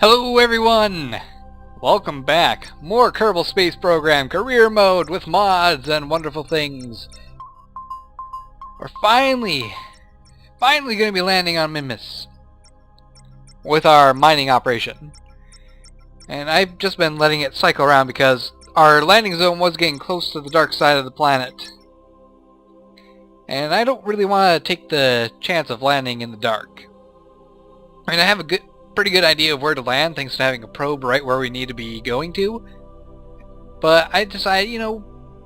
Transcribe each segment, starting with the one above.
Hello everyone! Welcome back. More Kerbal Space Program Career Mode with mods and wonderful things. We're finally going to be landing on Mimus with our mining operation. And I've just been letting it cycle around because our landing zone was getting close to the dark side of the planet. And I don't really want to take the chance of landing in the dark. I mean, I have a pretty good idea of where to land thanks to having a probe right where we need to be going to. But I decided,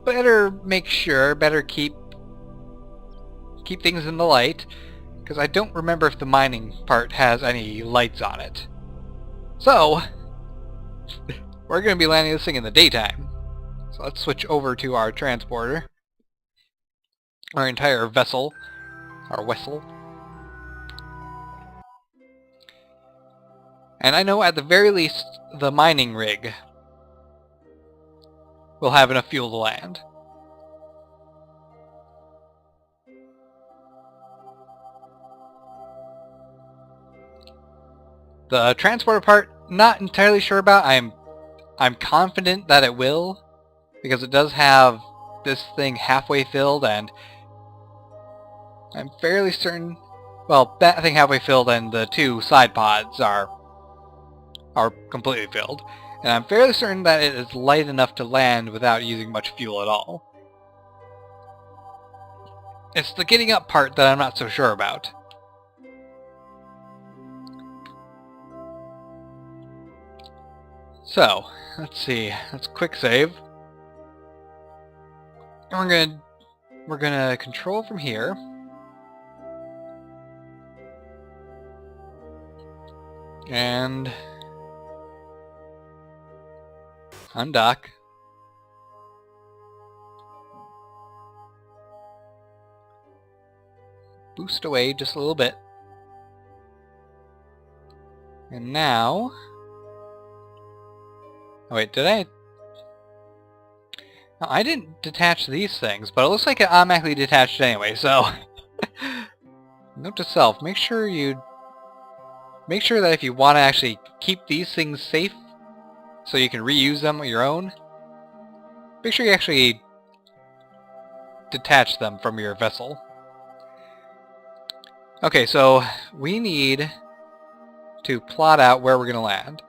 better make sure, better keep things in the light, because I don't remember if the mining part has any lights on it. So, we're going to be landing this thing in the daytime. So let's switch over to our transporter. Our entire vessel. Our vessel. And I know at the very least the mining rig will have enough fuel to land. The transporter part, not entirely sure about. I'm confident that it will, because it does have this thing halfway filled, and I'm fairly certain, well, that thing halfway filled and the two side pods are completely filled, and I'm fairly certain that it is light enough to land without using much fuel at all. It's the getting up part that I'm not so sure about. So, let's see. Let's quick save. And we're gonna control from here. And undock. Boost away just a little bit. And now... Oh wait, did I... No, I didn't detach these things, but it looks like it automatically detached anyway, so... Note to self, make sure that if you want to actually keep these things safe, so you can reuse them on your own, make sure you actually detach them from your vessel. Okay, so we need to plot out where we're going to land.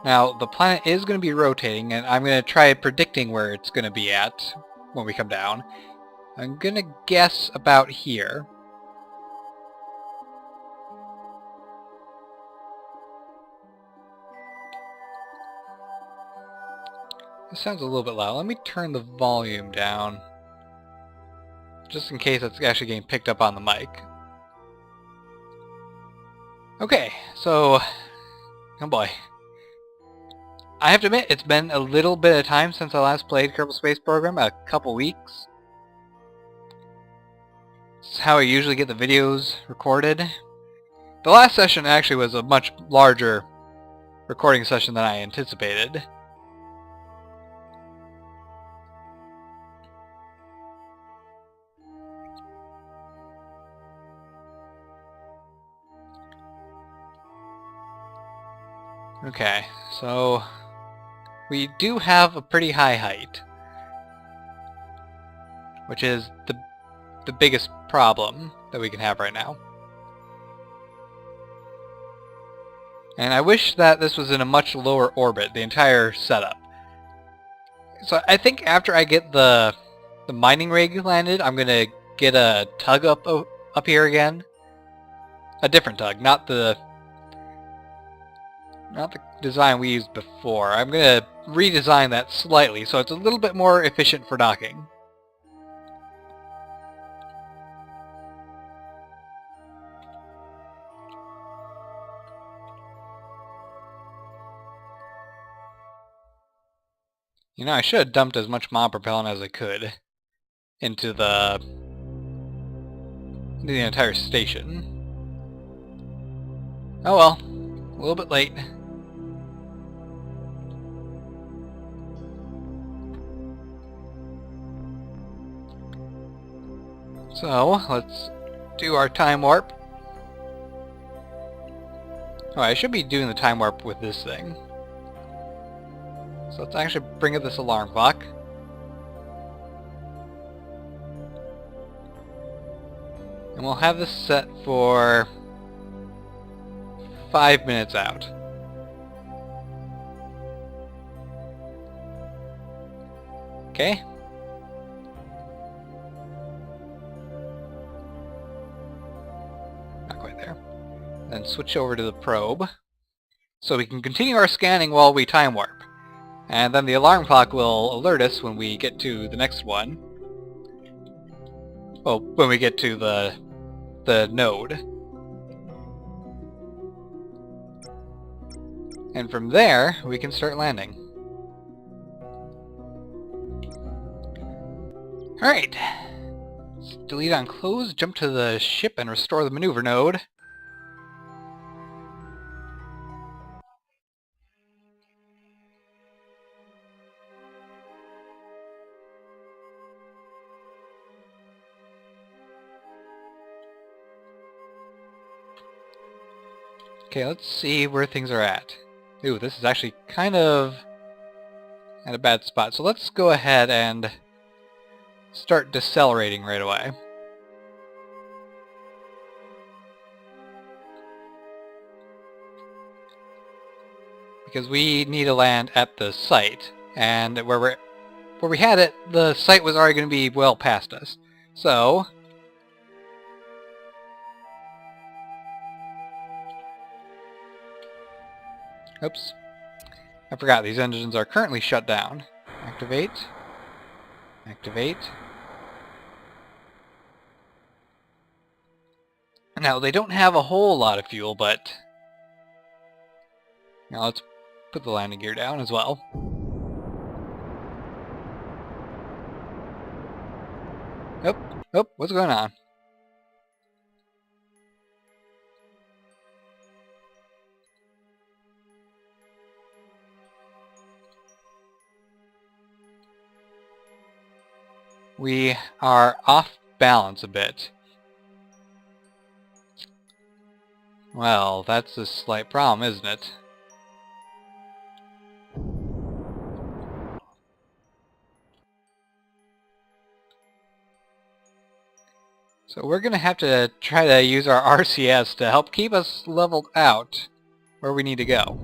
Now, the planet is going to be rotating, and I'm going to try predicting where it's going to be at when we come down. I'm going to guess about here. This sounds a little bit loud. Let me turn the volume down, just in case it's actually getting picked up on the mic. Okay, so... Oh boy. I have to admit, it's been a little bit of time since I last played Kerbal Space Program, a couple weeks. This is how I usually get the videos recorded. The last session actually was a much larger recording session than I anticipated. Okay, so we do have a pretty high height, which is the biggest problem that we can have right now. And I wish that this was in a much lower orbit, the entire setup. So I think after I get the mining rig landed, I'm gonna get a tug up here again. A different tug, not the design we used before. I'm going to redesign that slightly so it's a little bit more efficient for docking. I should have dumped as much mod propellant as I could into the entire station. Oh well, a little bit late. So, let's do our time warp. Oh, I should be doing the time warp with this thing. So let's actually bring up this alarm clock. And we'll have this set for 5 minutes out. Okay. Not quite there. Then switch over to the probe, so we can continue our scanning while we time warp. And then the alarm clock will alert us when we get to the next one. Well, when we get to the node. And from there, we can start landing. Alright. Let's delete on close, jump to the ship, and restore the maneuver node. Okay, let's see where things are at. Ooh, this is actually kind of at a bad spot. So let's go ahead and start decelerating right away. Because we need to land at the site, and where we had it, the site was already going to be well past us. So oops. I forgot these engines are currently shut down. Activate. Activate. Now, they don't have a whole lot of fuel, but now let's put the landing gear down as well. Oh, oh, what's going on? We are off balance a bit. Well, that's a slight problem, isn't it? So we're going to have to try to use our RCS to help keep us leveled out where we need to go.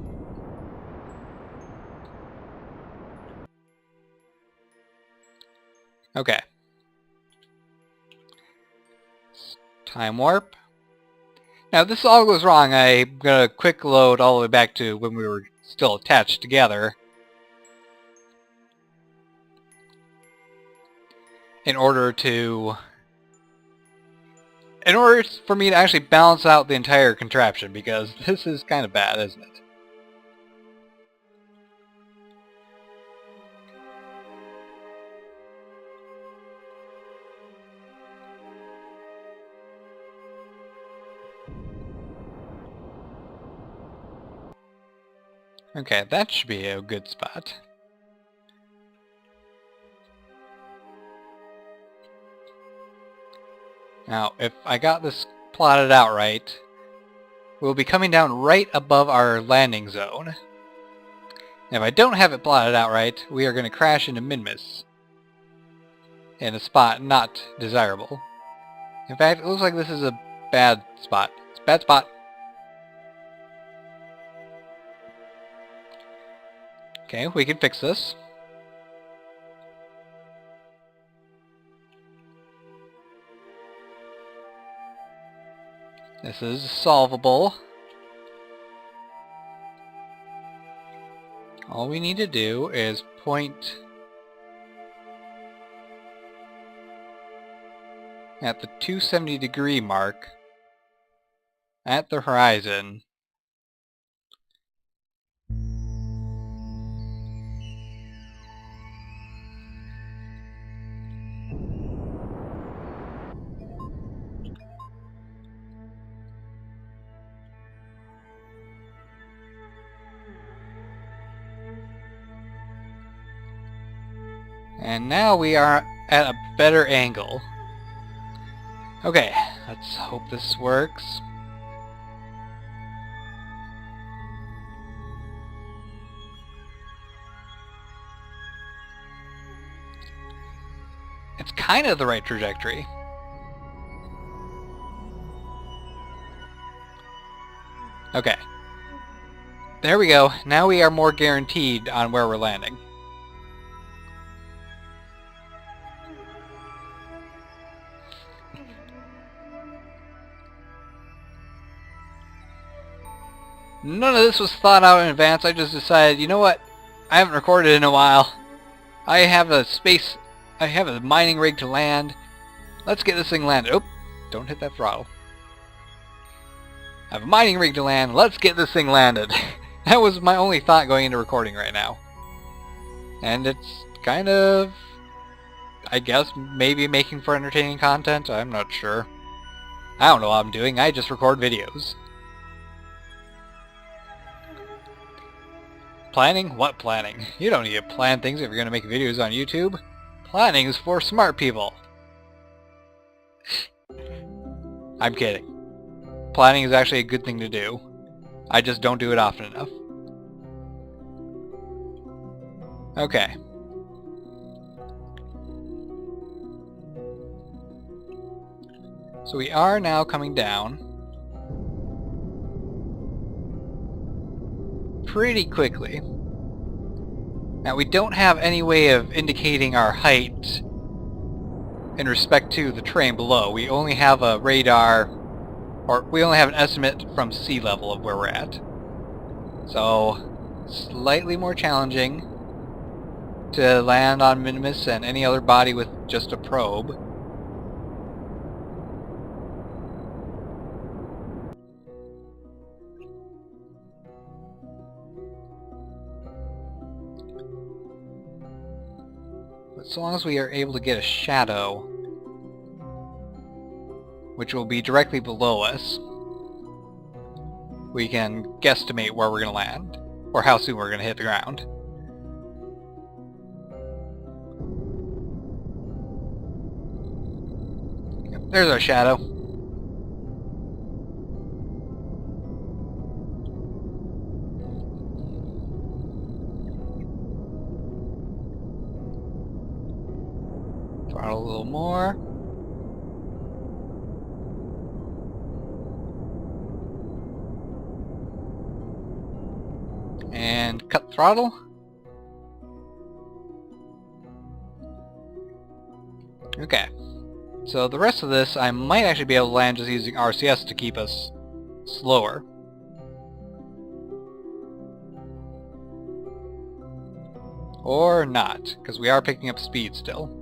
Okay. Time warp. Now, if this all goes wrong, I'm going to quick load all the way back to when we were still attached together in order for me to actually balance out the entire contraption, because this is kind of bad, isn't it? Okay, that should be a good spot. Now, if I got this plotted out right, we'll be coming down right above our landing zone. And if I don't have it plotted out right, we are going to crash into Minmus in a spot not desirable. In fact, it looks like this is a bad spot. It's a bad spot. Okay, we can fix this. This is solvable. All we need to do is point at the 270-degree mark at the horizon. And now we are at a better angle. Okay, let's hope this works. It's kind of the right trajectory. Okay. There we go. Now we are more guaranteed on where we're landing. None of this was thought out in advance. I just decided, you know what? I haven't recorded in a while. I have a mining rig to land. Let's get this thing landed. Oh, don't hit that throttle. I have a mining rig to land. Let's get this thing landed. That was my only thought going into recording right now. And it's kind of, I guess, maybe making for entertaining content. I'm not sure. I don't know what I'm doing. I just record videos. Planning? What planning? You don't need to plan things if you're going to make videos on YouTube. Planning is for smart people. I'm kidding. Planning is actually a good thing to do. I just don't do it often enough. Okay. So we are now coming down pretty quickly. Now we don't have any way of indicating our height in respect to the terrain below. We only have a radar, or we only have an estimate from sea level of where we're at. So, slightly more challenging to land on Minimus and any other body with just a probe. But so long as we are able to get a shadow, which will be directly below us, we can guesstimate where we're going to land, or how soon we're going to hit the ground. Yep, there's our shadow. Throttle a little more. And cut throttle. Okay. So the rest of this I might actually be able to land just using RCS to keep us slower. Or not, because we are picking up speed still.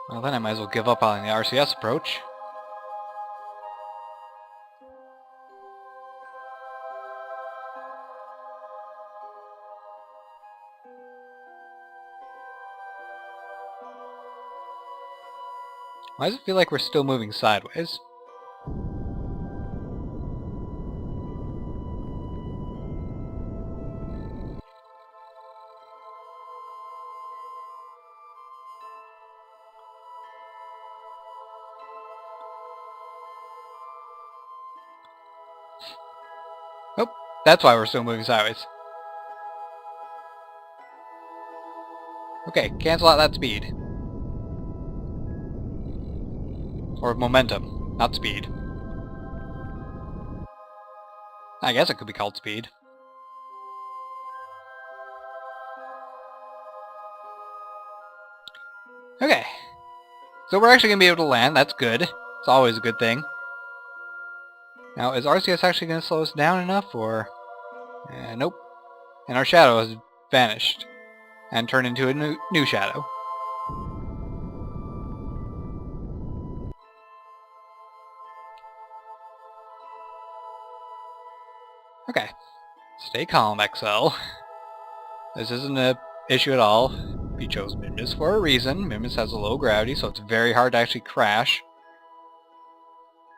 Well, then I might as well give up on the RCS approach. Why does it feel like we're still moving sideways? Oh, that's why we're still moving sideways. Okay, cancel out that speed. Or momentum, not speed. I guess it could be called speed. Okay. So we're actually going to be able to land, that's good. It's always a good thing. Now, is RCS actually going to slow us down enough, or... nope. And our shadow has vanished, and turned into a new shadow. Okay. Stay calm, XL. This isn't an issue at all. We chose Minimus for a reason. Minimus has a low gravity, so it's very hard to actually crash.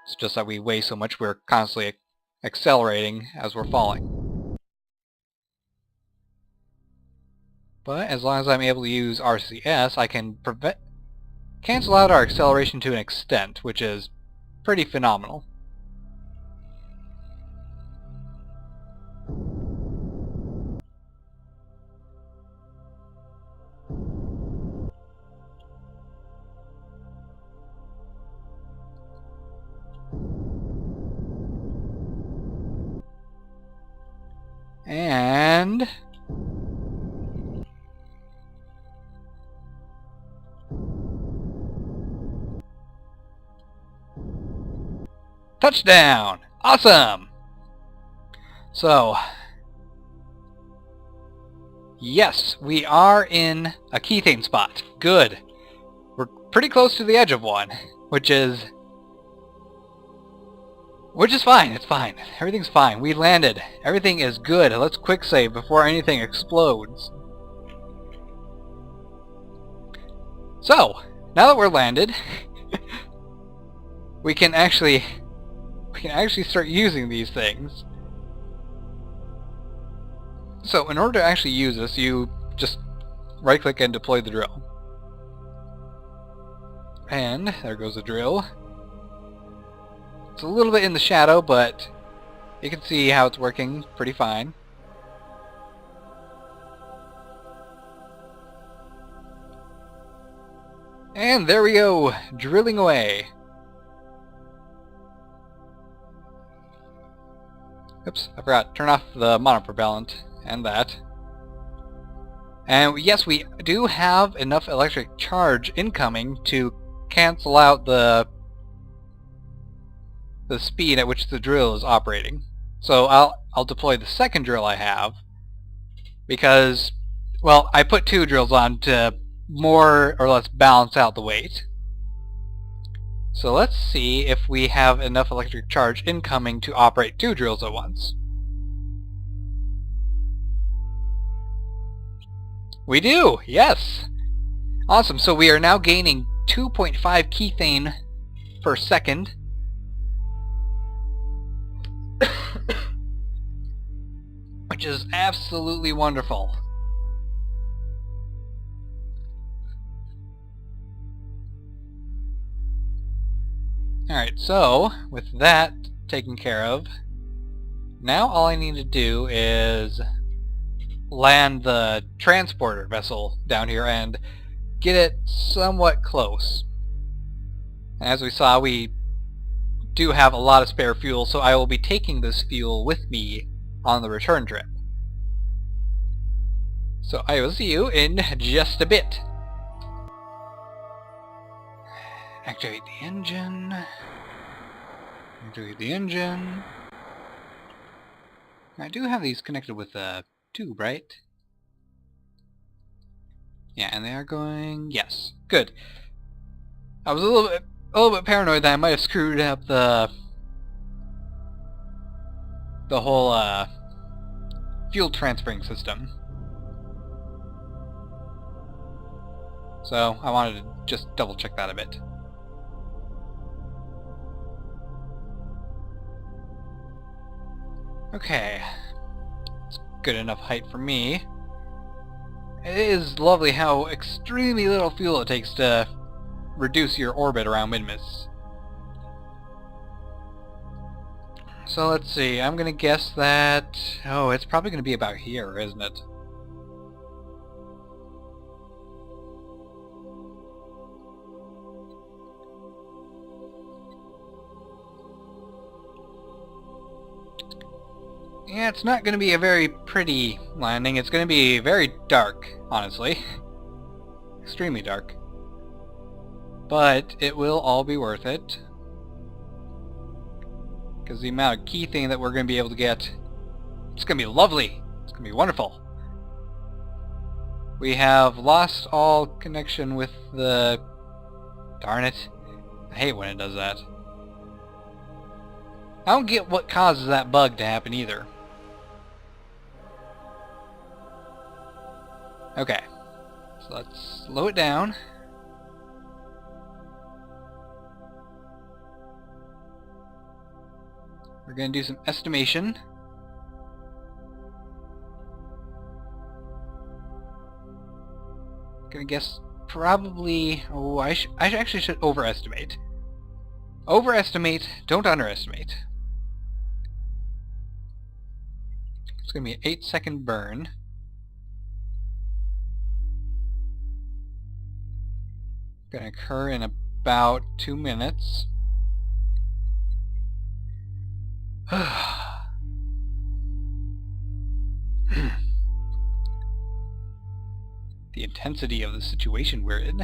It's just that we weigh so much, we're constantly accelerating as we're falling. But as long as I'm able to use RCS, I can cancel out our acceleration to an extent, which is pretty phenomenal. And... touchdown! Awesome! So... yes, we are in a keythane spot. Good. We're pretty close to the edge of one, which is fine. It's fine. Everything's fine. We landed. Everything is good. Let's quick save before anything explodes. So, now that we're landed, we can actually start using these things. So, in order to actually use this, you just right-click and deploy the drill. And there goes the drill. It's a little bit in the shadow, but you can see how it's working pretty fine. And there we go, drilling away. Oops, I forgot. Turn off the monopropellant and that. And yes, we do have enough electric charge incoming to cancel out the speed at which the drill is operating. So I'll deploy the second drill I have because, well, I put two drills on to more or less balance out the weight. So let's see if we have enough electric charge incoming to operate two drills at once. We do! Yes! Awesome, so we are now gaining 2.5 keythane per second. Which is absolutely wonderful. Alright, so with that taken care of, now all I need to do is land the transporter vessel down here and get it somewhat close. As we saw, we do have a lot of spare fuel, so I will be taking this fuel with me on the return trip. So I will see you in just a bit. Activate the engine. Activate the engine. I do have these connected with a tube, right? Yeah, and they are going... yes. Good. I was a little bit paranoid that I might have screwed up the whole fuel transferring system. So I wanted to just double check that a bit. Okay. It's good enough height for me. It is lovely how extremely little fuel it takes to reduce your orbit around Minmus. So let's see, I'm gonna guess that... oh, it's probably gonna be about here, isn't it? Yeah, it's not gonna be a very pretty landing. It's gonna be very dark, honestly. Extremely dark. But it will all be worth it. Because the amount of keythane that we're going to be able to get, it's going to be lovely. It's going to be wonderful. We have lost all connection with the... darn it. I hate when it does that. I don't get what causes that bug to happen either. Okay. So let's slow it down. We're going to do some estimation. Gonna guess probably... oh, I actually should overestimate. Overestimate, don't underestimate. It's going to be an 8-second burn. Going to occur in about 2 minutes. intensity of the situation we're in.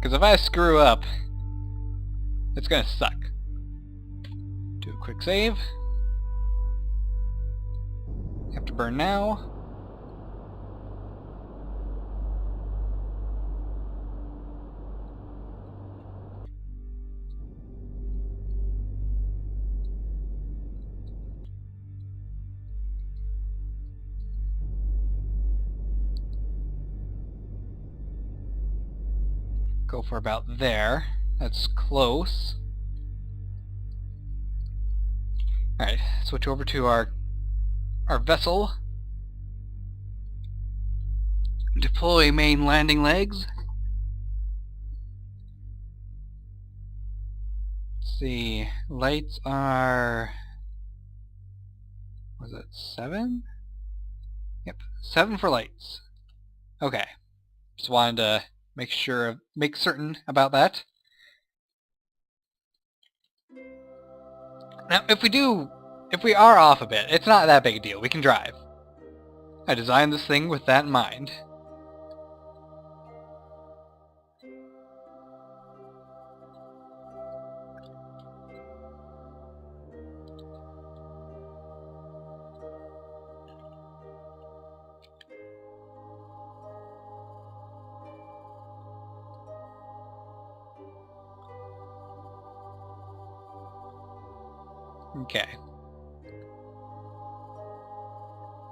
Because if I screw up, it's gonna suck. Do a quick save. Have to burn now. Go for about there. That's close. Alright, switch over to our vessel. Deploy main landing legs. Let's see, lights are... was it 7? Yep, 7 for lights. Okay, just wanted to make certain about that. Now, if we are off a bit, it's not that big a deal. We can drive. I designed this thing with that in mind. Okay.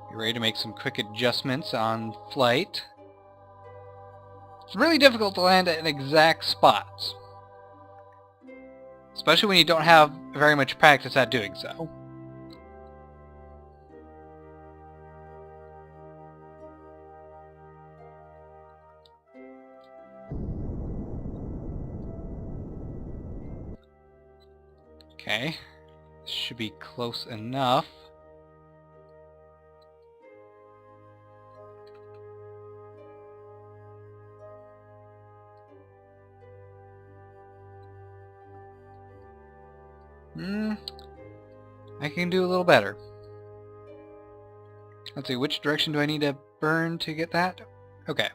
You're ready to make some quick adjustments on flight. It's really difficult to land at exact spots, especially when you don't have very much practice at doing so. Okay. Should be close enough. I can do a little better. Let's see, which direction do I need to burn to get that? Okay.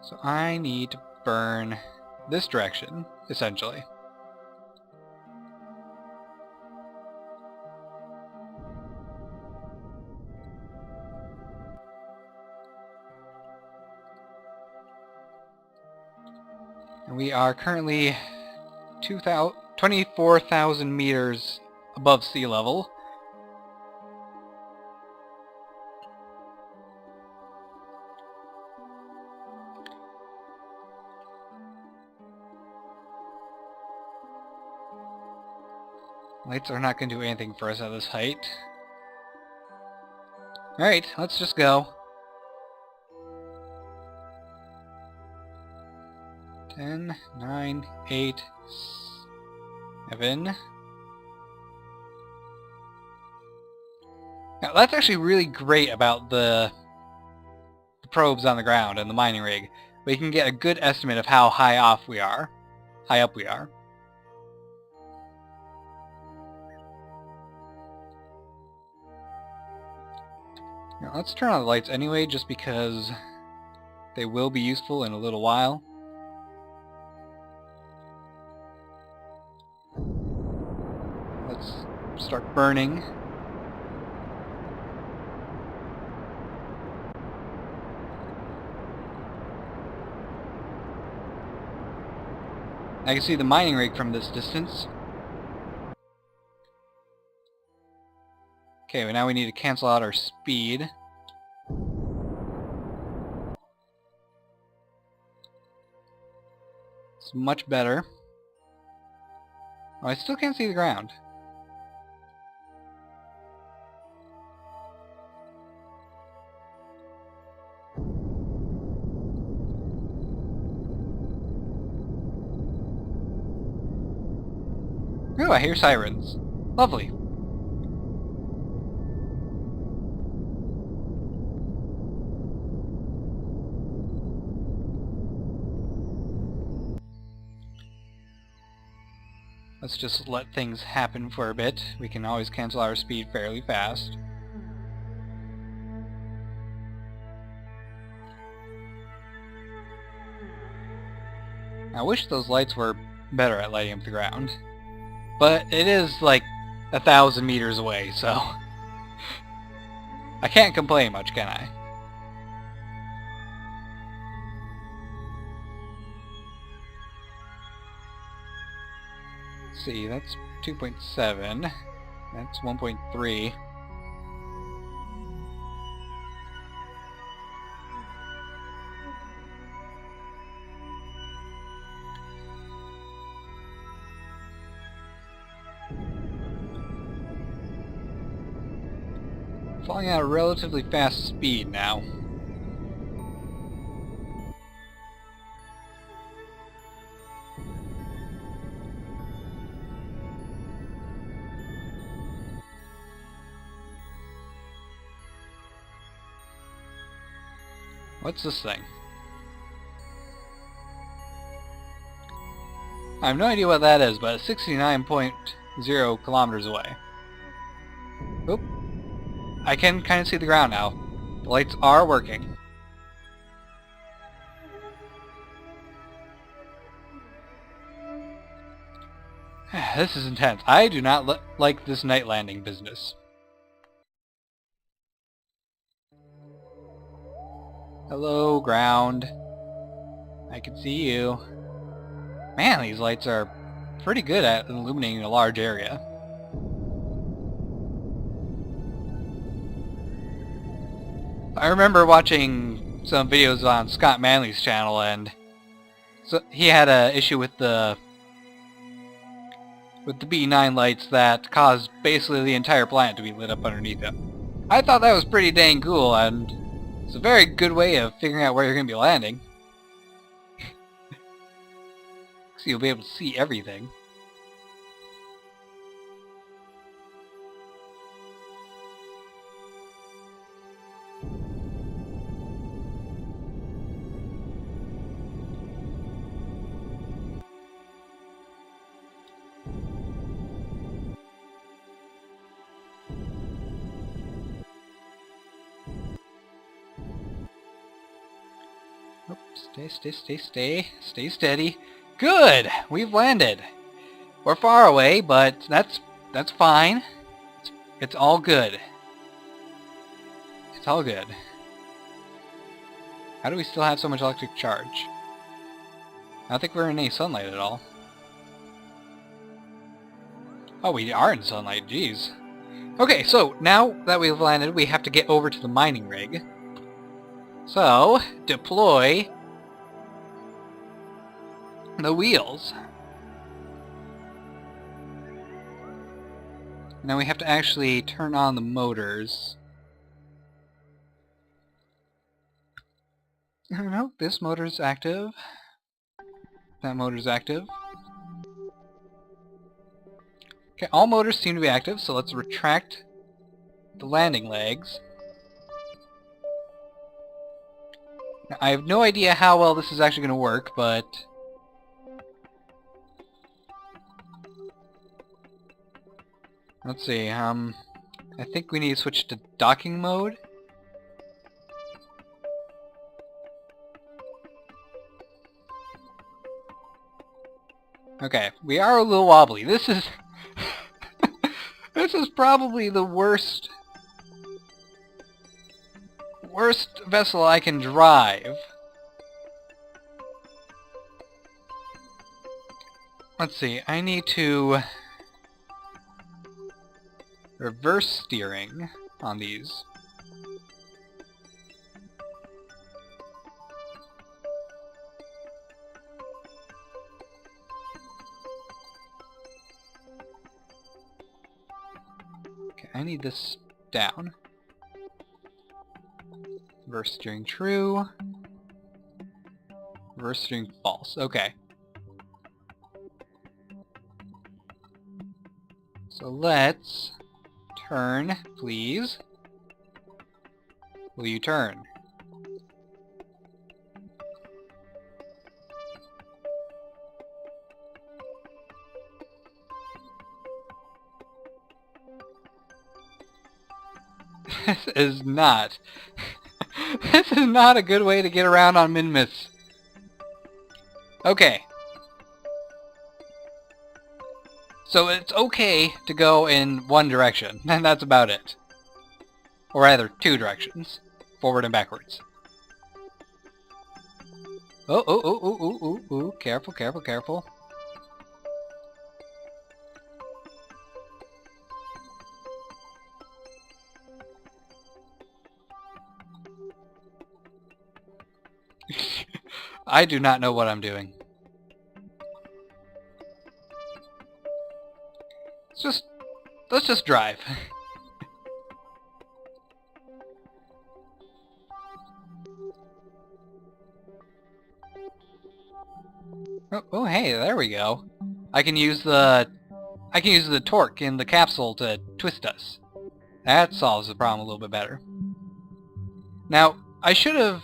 So I need to burn this direction, essentially. And we are currently 24,000 meters above sea level. Lights are not going to do anything for us at this height. Alright, let's just go. 10, 9, 8, 7. Now that's actually really great about the probes on the ground and the mining rig. We can get a good estimate of how high up we are. Now let's turn on the lights anyway, just because they will be useful in a little while. Let's start burning. I can see the mining rig from this distance. Okay, well now we need to cancel out our speed. It's much better. Oh, I still can't see the ground. Ooh, I hear sirens. Lovely. Let's just let things happen for a bit. We can always cancel our speed fairly fast. I wish those lights were better at lighting up the ground. But it is like 1,000 meters away, so I can't complain much, can I? Let's see, that's 2.7. That's 1.3. Flying at a relatively fast speed now. What's this thing? I have no idea what that is, but it's 69.0 kilometers away. Oop. I can kind of see the ground now. The lights are working. This is intense. I do not like this night landing business. Hello, ground. I can see you. Man, these lights are pretty good at illuminating a large area. I remember watching some videos on Scott Manley's channel, and so he had an issue with the B9 lights that caused basically the entire planet to be lit up underneath him. I thought that was pretty dang cool, and it's a very good way of figuring out where you're going to be landing. So you'll be able to see everything. Stay steady. Good! We've landed. We're far away, but that's fine. It's all good. It's all good. How do we still have so much electric charge? I don't think we're in any sunlight at all. Oh, we are in sunlight, jeez. Okay, so now that we've landed, we have to get over to the mining rig. So, deploy the wheels. Now we have to actually turn on the motors. No, this motor's active. That motor's active. Okay, all motors seem to be active, so let's retract the landing legs. Now, I have no idea how well this is actually going to work, but let's see, I think we need to switch to docking mode. Okay, we are a little wobbly. This is this is probably the worst vessel I can drive. Let's see, I need to reverse steering on these. Okay, I need this down. Reverse steering true. Reverse steering false. Okay. So let's turn, please. Will you turn? This is not... This is not a good way to get around on Minmus. Okay. So it's okay to go in one direction, and that's about it. Or rather, two directions. Forward and backwards. Oh, oh, oh, oh, oh, oh, oh. Careful, careful, careful. I do not know what I'm doing. Let's just drive. Oh, hey, there we go. I can use the torque in the capsule to twist us. That solves the problem a little bit better. Now, I should have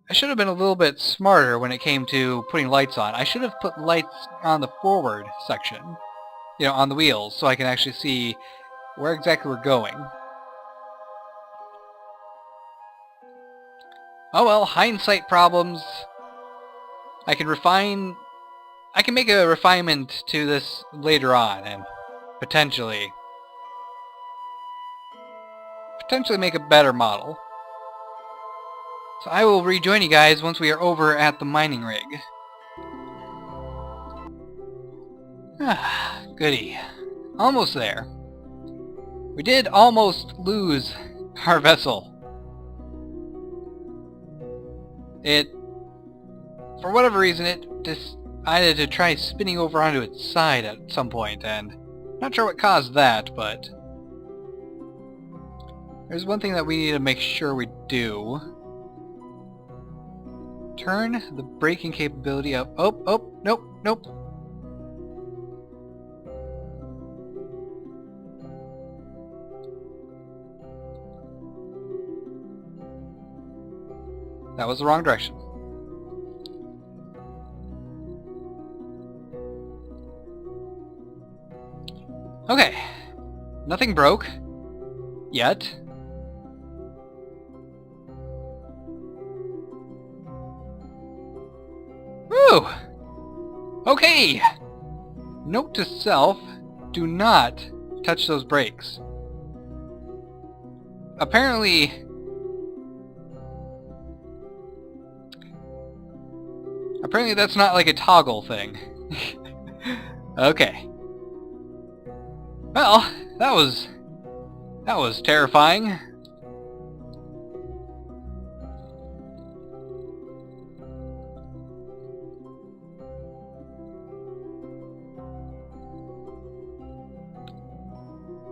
been a little bit smarter when it came to putting lights on. I should have put lights on the forward section, you know, on the wheels, so I can actually see where exactly we're going. Oh well, hindsight problems. I can make a refinement to this later on and potentially make a better model. So I will rejoin you guys once we are over at the mining rig. Ah, goody. Almost there. We did almost lose our vessel. For whatever reason, it decided to try spinning over onto its side at some point, and not sure what caused that, but there's one thing that we need to make sure we do. Turn the braking capability up. Oh, oh, nope, nope. That was the wrong direction. Okay. Nothing broke. Yet. Woo! Okay! Note to self, do not touch those brakes. Apparently that's not like a toggle thing. Okay. Well, that was terrifying.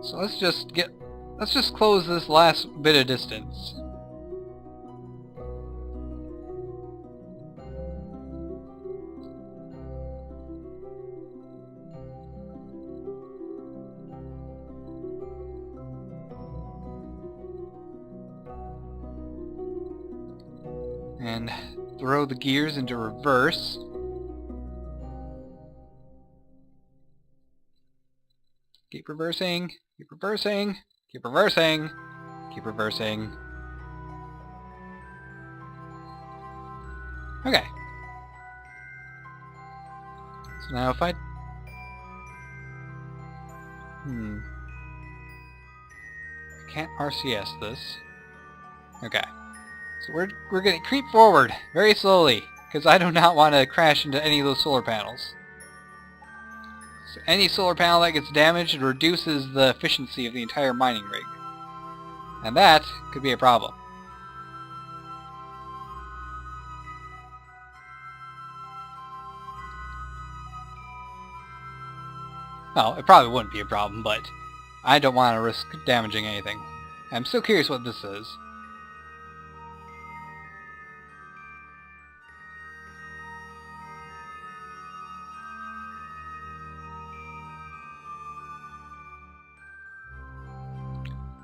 So let's just close this last bit of distance. And throw the gears into reverse. Keep reversing, keep reversing, keep reversing, keep reversing. Okay. So now if I... I can't RCS this. Okay. So we're gonna creep forward very slowly, because I do not want to crash into any of those solar panels. So any solar panel that gets damaged reduces the efficiency of the entire mining rig. And that could be a problem. Well, it probably wouldn't be a problem, but I don't want to risk damaging anything. I'm still curious what this is.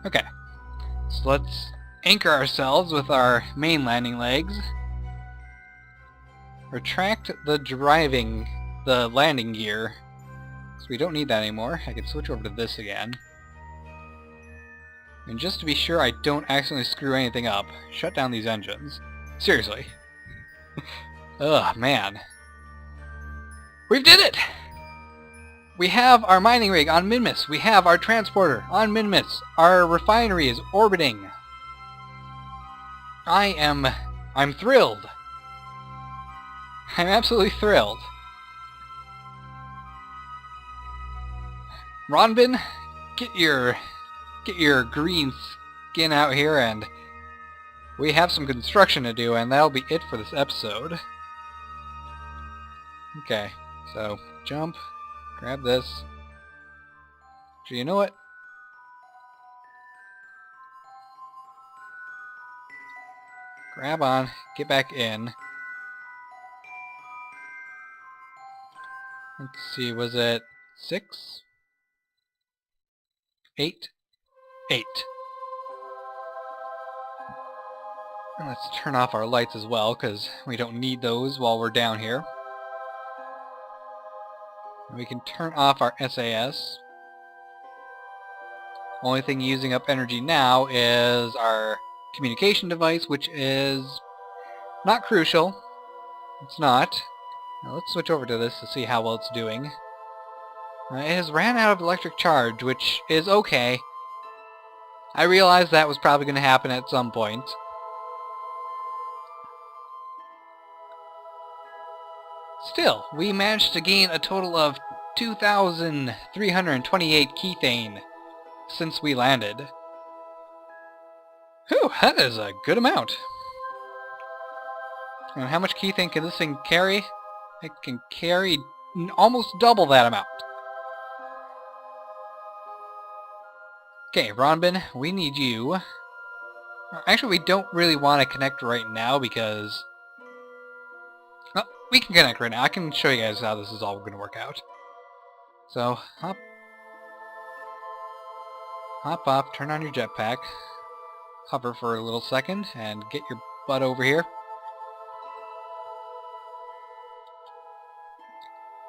Okay, so let's anchor ourselves with our main landing legs. Retract the landing gear. So we don't need that anymore. I can switch over to this again. And just to be sure I don't accidentally screw anything up, shut down these engines. Seriously. Ugh, man. We did it! We have our mining rig on Minmus. We have our transporter on Minmus. Our refinery is orbiting. I'm thrilled. I'm absolutely thrilled. Ronbin, get your green skin out here, and we have some construction to do, and that'll be it for this episode. Okay, so jump, grab this. Actually, you know what? Grab on, get back in. Let's see, was it 6? 8? 8. And let's turn off our lights as well, because we don't need those while we're down here. And we can turn off our SAS. Only thing using up energy now is our communication device, which is not crucial. It's not. Now let's switch over to this to see how well it's doing. It has ran out of electric charge, which is okay. I realized that was probably going to happen at some point. Still, we managed to gain a total of 2,328 kethane since we landed. Whew, that is a good amount. And how much kethane can this thing carry? It can carry almost double that amount. Okay, Ronbin, we need you. Actually, we don't really want to connect right now because... Well, we can connect right now. I can show you guys how this is all going to work out. So, hop up, turn on your jetpack, hover for a little second, and get your butt over here.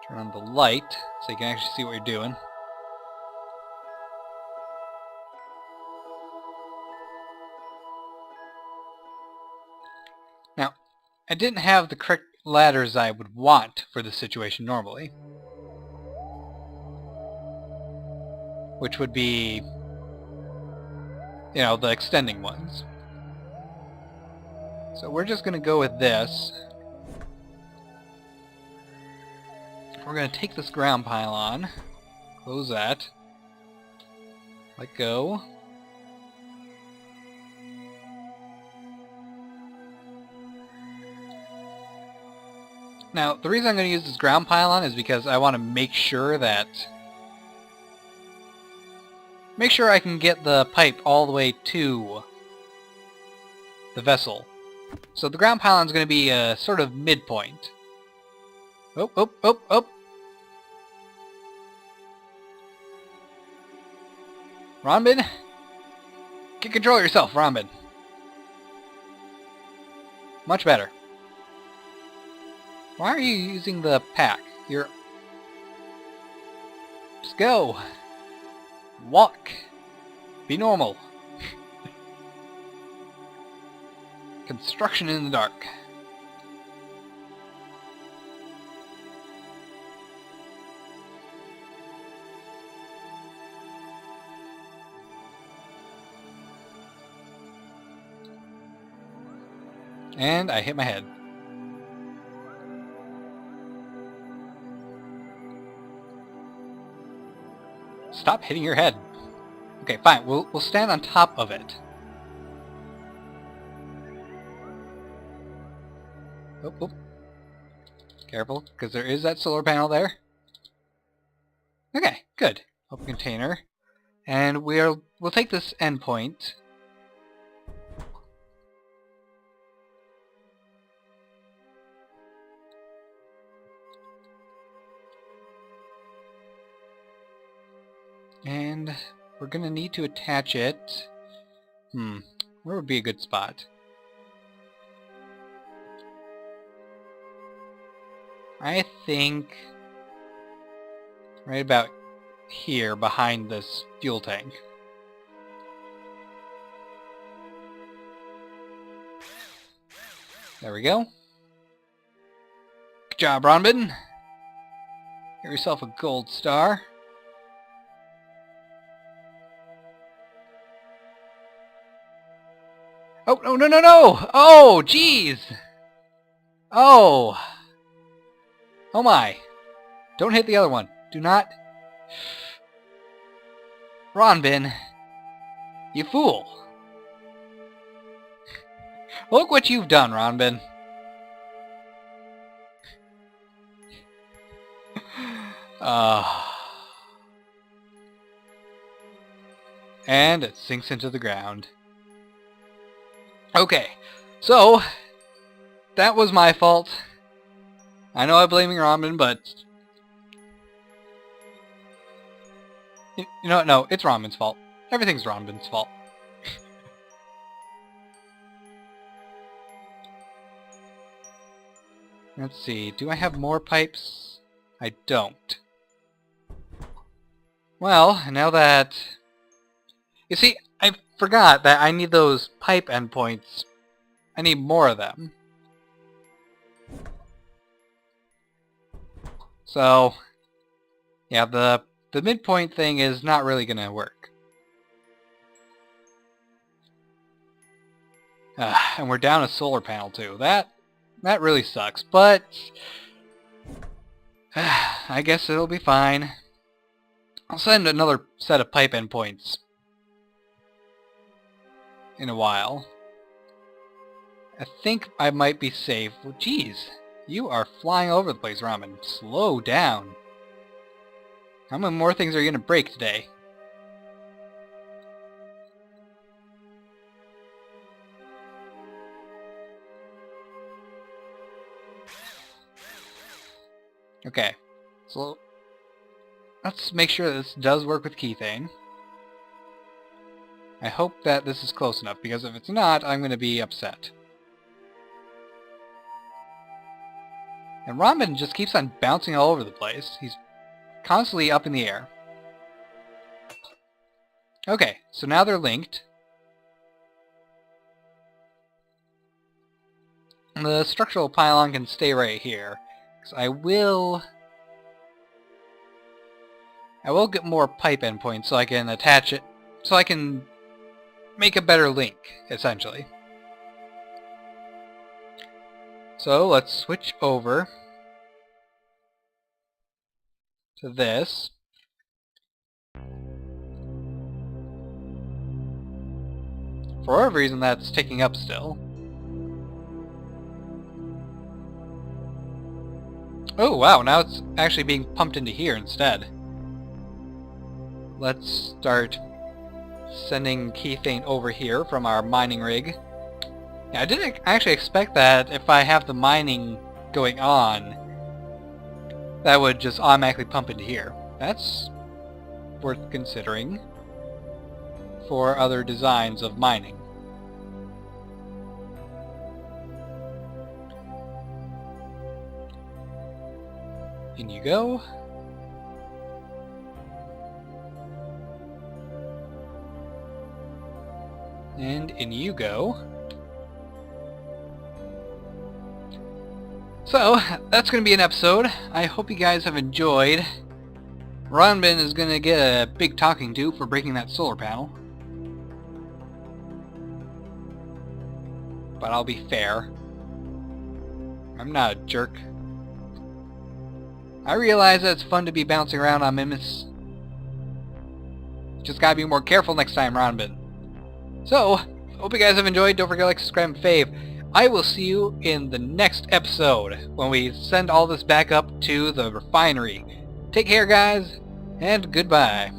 Turn on the light so you can actually see what you're doing. Now, I didn't have the correct ladders I would want for this situation normally. Which would be, you know, the extending ones. So we're just going to go with this. We're going to take this ground pylon, close that, let go. Now, the reason I'm going to use this ground pylon is because I want to make sure I can get the pipe all the way to the vessel. So the ground pylon is going to be a sort of midpoint. Oh, oh, oh, oh. Ronbin? Get control of yourself, Ronbin. Much better. Why are you using the pack? Just go. Walk. Be normal. Construction in the dark. And I hit my head. Stop hitting your head. Okay, fine. We'll stand on top of it. Oh, oh. Careful, because there is that solar panel there. Okay, good. Open container. And we'll take this endpoint. And we're going to need to attach it. Where would be a good spot? I think right about here behind this fuel tank. There we go. Good job, Ronbin. Get yourself a gold star. Oh, no, no, no, no! Oh, jeez! Oh! Oh my. Don't hit the other one. Do not. Ronbin. You fool. Look what you've done, Ronbin. And it sinks into the ground. Okay, so that was my fault. I know I'm blaming Ronbin, but you know what? No, it's Ronbin's fault. Everything's Ronbin's fault. Let's see. Do I have more pipes? I don't. Well, now that... You see, I forgot that I need those pipe endpoints. I need more of them. So, yeah, the midpoint thing is not really going to work. And we're down a solar panel too. That really sucks, but I guess it'll be fine. I'll send another set of pipe endpoints in a while. I think I might be safe. Well, geez, you are flying all over the place, Ramen. Slow down. How many more things are you going to break today? Okay, so let's make sure this does work with Keythane. I hope that this is close enough, because if it's not, I'm going to be upset. And Ronbin just keeps on bouncing all over the place. He's constantly up in the air. Okay, so now they're linked. The structural pylon can stay right here. So I will get more pipe endpoints so I can attach it, so I can make a better link, essentially. So let's switch over to this. For whatever reason, that's taking up still. Oh wow, now it's actually being pumped into here instead. Let's start sending Keythane over here from our mining rig. Yeah, I didn't actually expect that if I have the mining going on, that would just automatically pump into here. That's worth considering for other designs of mining. In you go. And in you go. So, that's going to be an episode. I hope you guys have enjoyed. Ronbin is going to get a big talking to for breaking that solar panel. But I'll be fair. I'm not a jerk. I realize that it's fun to be bouncing around on Mimus. Just gotta be more careful next time, Ronbin. So, hope you guys have enjoyed. Don't forget to like, subscribe, and fave. I will see you in the next episode when we send all this back up to the refinery. Take care, guys, and goodbye.